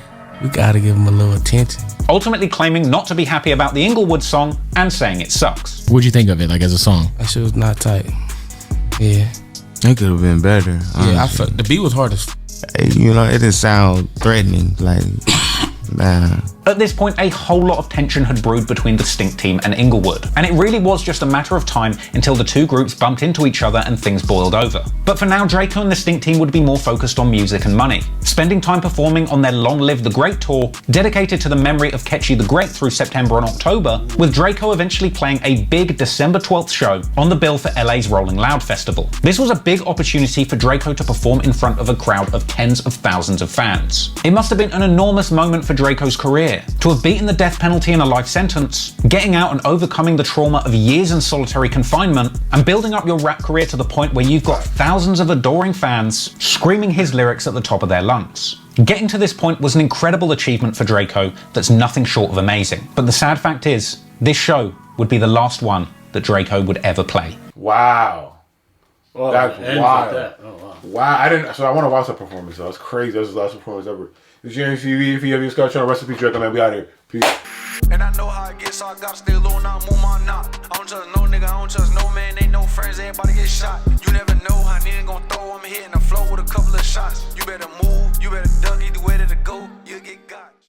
we gotta give them a little attention. Ultimately claiming not to be happy about the Inglewood song and saying it sucks. What'd you think of it, like as a song? That shit was not tight. Yeah. It could have been better. Yeah, I felt the beat was hard as you know, it didn't sound threatening, like, nah. At this point, a whole lot of tension had brewed between the Stink team and Inglewood, and it really was just a matter of time until the two groups bumped into each other and things boiled over. But for now, Drakeo and the Stink team would be more focused on music and money, spending time performing on their Long Live the Great tour, dedicated to the memory of Ketchy the Great through September and October, with Drakeo eventually playing a big December 12th show on the bill for LA's Rolling Loud Festival. This was a big opportunity for Drakeo to perform in front of a crowd of tens of thousands of fans. It must have been an enormous moment for for Drakeo's career. To have beaten the death penalty in a life sentence, getting out and overcoming the trauma of years in solitary confinement, and building up your rap career to the point where you've got thousands of adoring fans screaming his lyrics at the top of their lungs. Getting to this point was an incredible achievement for Drakeo that's nothing short of amazing. But the sad fact is, this show would be the last one that Drakeo would ever play. Wow. Oh, That's wild. That. Oh, wow. Wow. So I want to watch that performance though. That's crazy. That's his last performance ever. This is GMTV. If you have your Scott channel, recipe Drakeo, man. We out here. Peace. And I know how I get, so I gotta stay low and not move my knot. I don't trust no nigga, I don't trust no man, ain't no friends, everybody get shot. You never know how nigga gon' throw, I'm hitting the flow with a couple of shots. You better move, you better duck, either way to go.